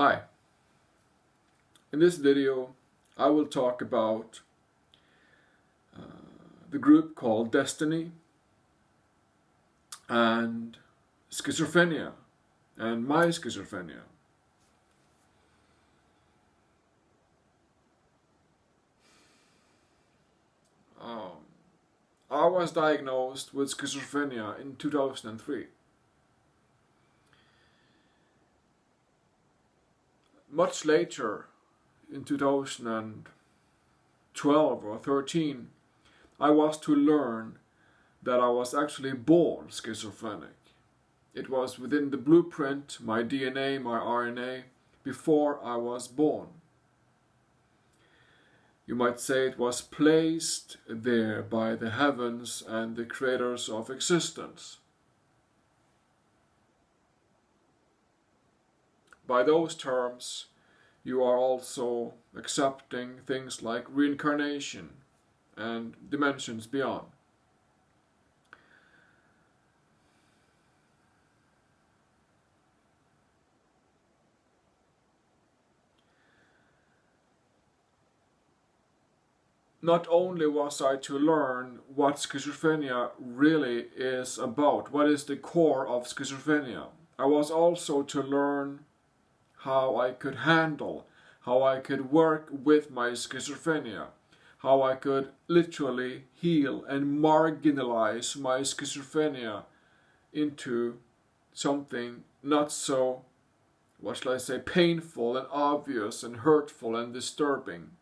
Hi, in this video I will talk about the group called Destiny and schizophrenia and my schizophrenia. I was diagnosed with schizophrenia in 2003. Much later, in 2012 or 13, I was to learn that I was actually born schizophrenic. It was within the blueprint, my DNA, my RNA, before I was born. You might say it was placed there by the heavens and the creators of existence. By those terms, you are also accepting things like reincarnation and dimensions beyond. Not only was I to learn what schizophrenia really is about, what is the core of schizophrenia, I was also to learn how I could handle, how I could work with my schizophrenia, how I could literally heal and marginalize my schizophrenia into something not so, what shall I say, painful and obvious and hurtful and disturbing.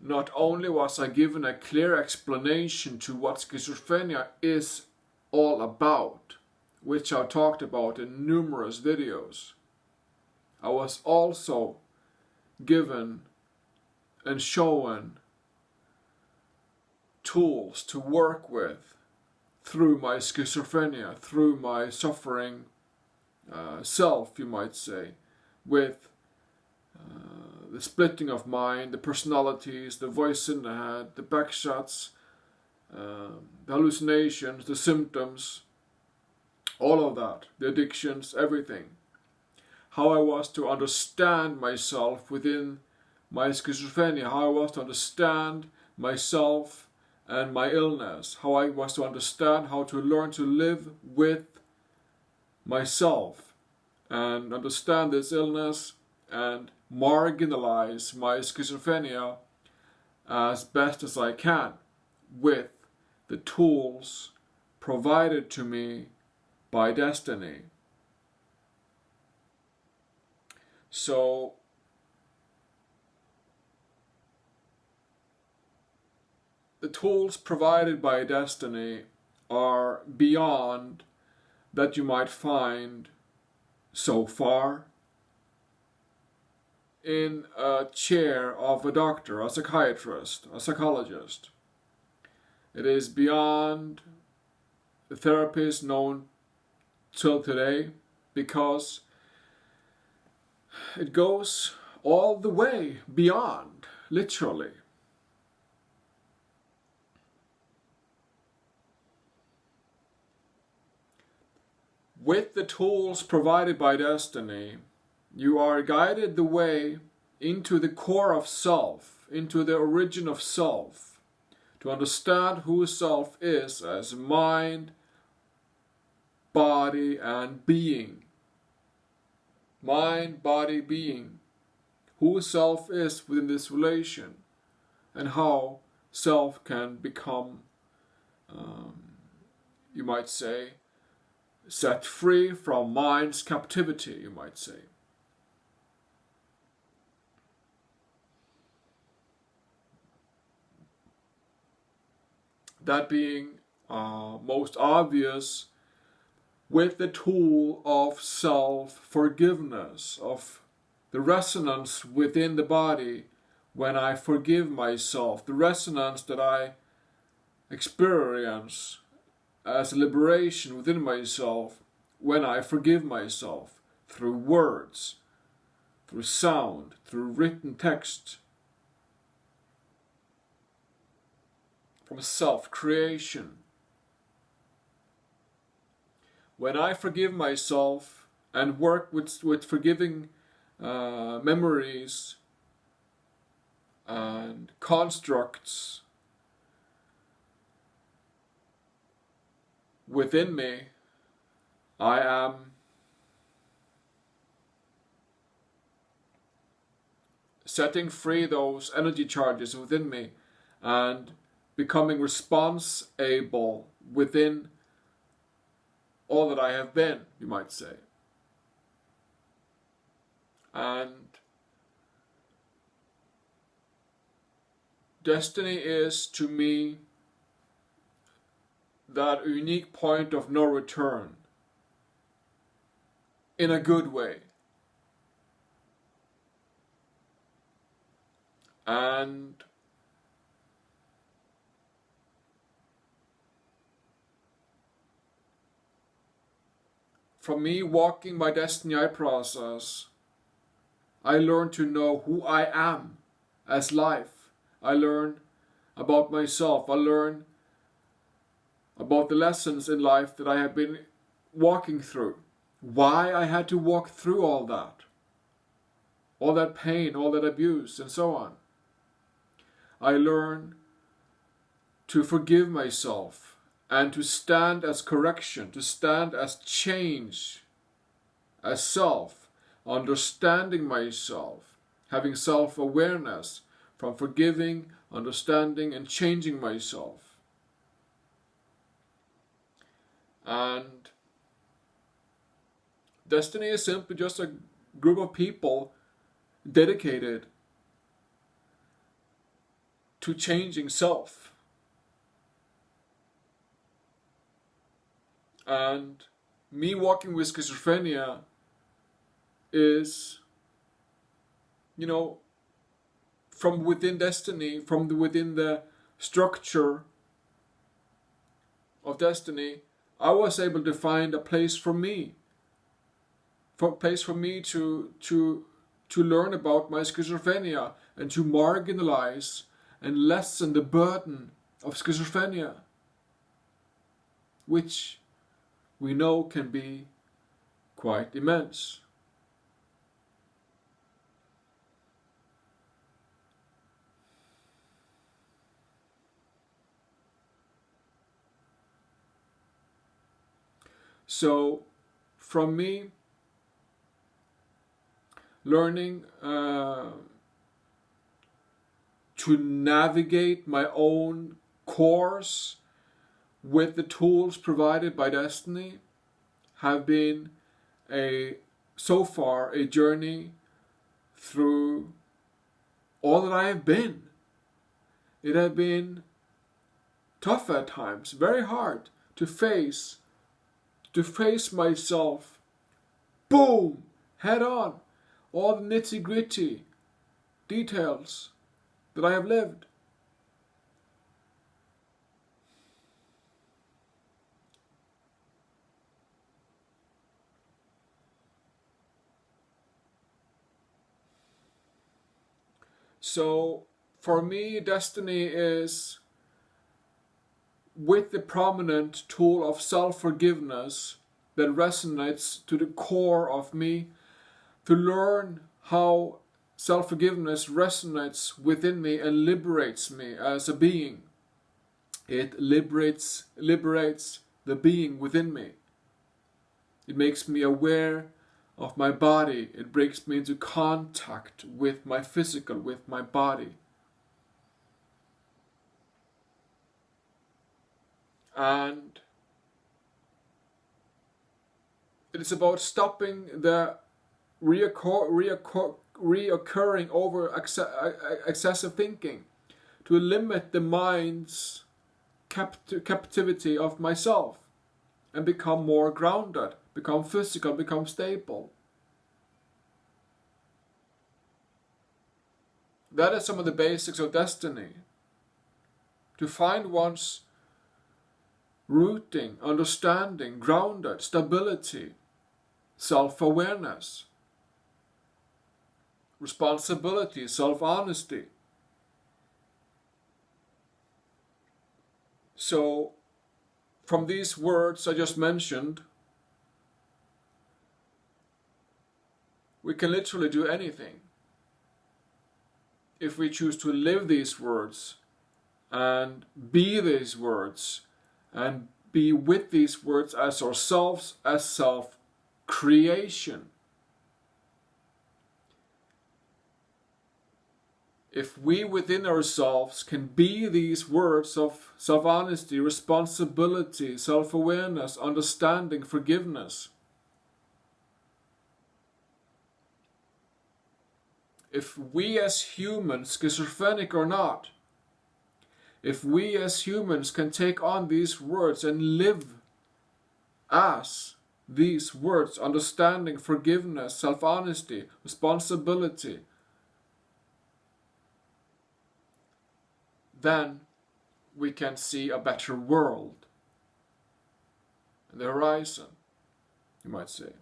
Not only was I given a clear explanation to what schizophrenia is all about, which I talked about in numerous videos, I was also given and shown tools to work with through my schizophrenia, through my suffering self, you might say, with the splitting of mind, the personalities, the voice in the head, the backshots, the hallucinations, the symptoms, all of that, the addictions, everything. How I was to understand myself within my schizophrenia, how I was to understand myself and my illness, how I was to understand how to learn to live with myself and understand this illness and marginalize my schizophrenia as best as I can with the tools provided to me by destiny. So the tools provided by destiny are beyond that you might find so far in a chair of a doctor, a psychiatrist, a psychologist. It is beyond the therapies known till today, because it goes all the way beyond, literally. With the tools provided by destiny, you are guided the way into the core of self, into the origin of self, to understand who self is as mind, body, and being. Mind, body, being. Who self is within this relation, and how self can become, you might say, set free from mind's captivity, you might say. That being most obvious with the tool of self-forgiveness, of the resonance within the body when I forgive myself, the resonance that I experience as liberation within myself when I forgive myself through words, through sound, through written text, from self-creation. when I forgive myself and work with forgiving memories and constructs within me, I am setting free those energy charges within me and becoming responsible within all that I have been, you might say. And destiny is, to me, that unique point of no return, in a good way. And from me walking my destiny process, I learn to know who I am as life. I learn about myself. I learn about the lessons in life that I have been walking through. Why I had to walk through all that pain, all that abuse, and so on. I learn to forgive myself and to stand as correction, to stand as change, as self, understanding myself, having self-awareness from forgiving, understanding, and changing myself. And destiny is simply just a group of people dedicated to changing self. And me walking with schizophrenia is, from within destiny, within the structure of destiny, I was able to find a place for me. For a place for me to learn about my schizophrenia and to marginalize and lessen the burden of schizophrenia, which we know can be quite immense. So, from me, learning to navigate my own course with the tools provided by destiny have been so far a journey through all that I have been. It has been tough at times, very hard to face myself, boom, head on, all the nitty gritty details that I have lived. So for me, destiny is with the prominent tool of self-forgiveness that resonates to the core of me, to learn how self-forgiveness resonates within me and liberates me as a being. It liberates the being within me. It makes me aware of my body. It brings me into contact with my physical, with my body. And it is about stopping the reoccurring over excessive thinking, to limit the mind's captivity of myself and become more grounded, become physical, become stable. That is some of the basics of destiny. To find one's rooting, understanding, grounded, stability, self-awareness, responsibility, self-honesty. So, from these words I just mentioned, we can literally do anything if we choose to live these words and be these words and be with these words as ourselves, as self-creation. If we within ourselves can be these words of self-honesty, responsibility, self-awareness, understanding, forgiveness, if we as humans, schizophrenic or not, if we as humans can take on these words and live as these words, understanding, forgiveness, self-honesty, responsibility, then we can see a better world on the horizon, you might say.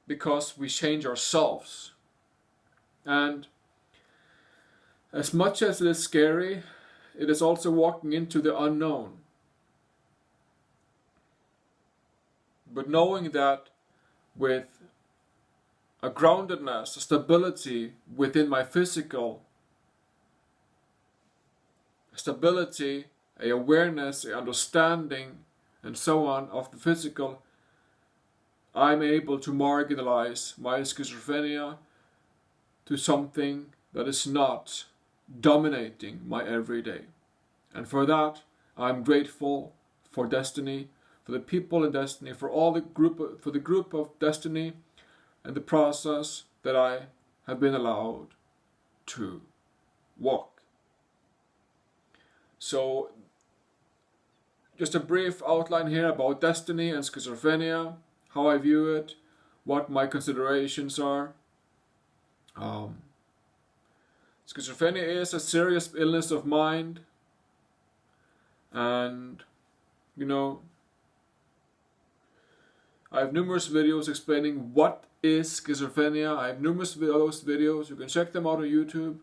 Because we change ourselves. And as much as it is scary, it is also walking into the unknown. But knowing that with a groundedness, a stability within my physical, a stability, a awareness, a understanding, and so on of the physical, I'm able to marginalize my schizophrenia to something that is not dominating my everyday. And for that, I'm grateful for Destiny, for the people in Destiny, for the group of Destiny, and the process that I have been allowed to walk. So, just a brief outline here about Destiny and schizophrenia, how I view it, what my considerations are. Schizophrenia is a serious illness of mind, and I have numerous videos explaining what is schizophrenia. I have numerous of those videos. You can check them out on YouTube.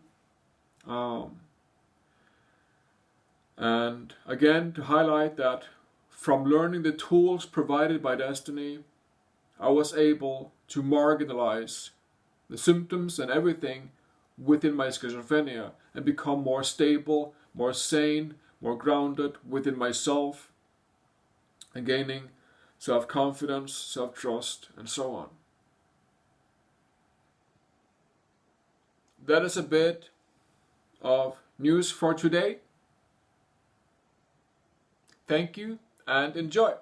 And again, to highlight that from learning the tools provided by Destiny, I was able to marginalize the symptoms and everything within my schizophrenia and become more stable, more sane, more grounded within myself, and gaining self-confidence, self-trust, and so on. That is a bit of news for today. Thank you and enjoy.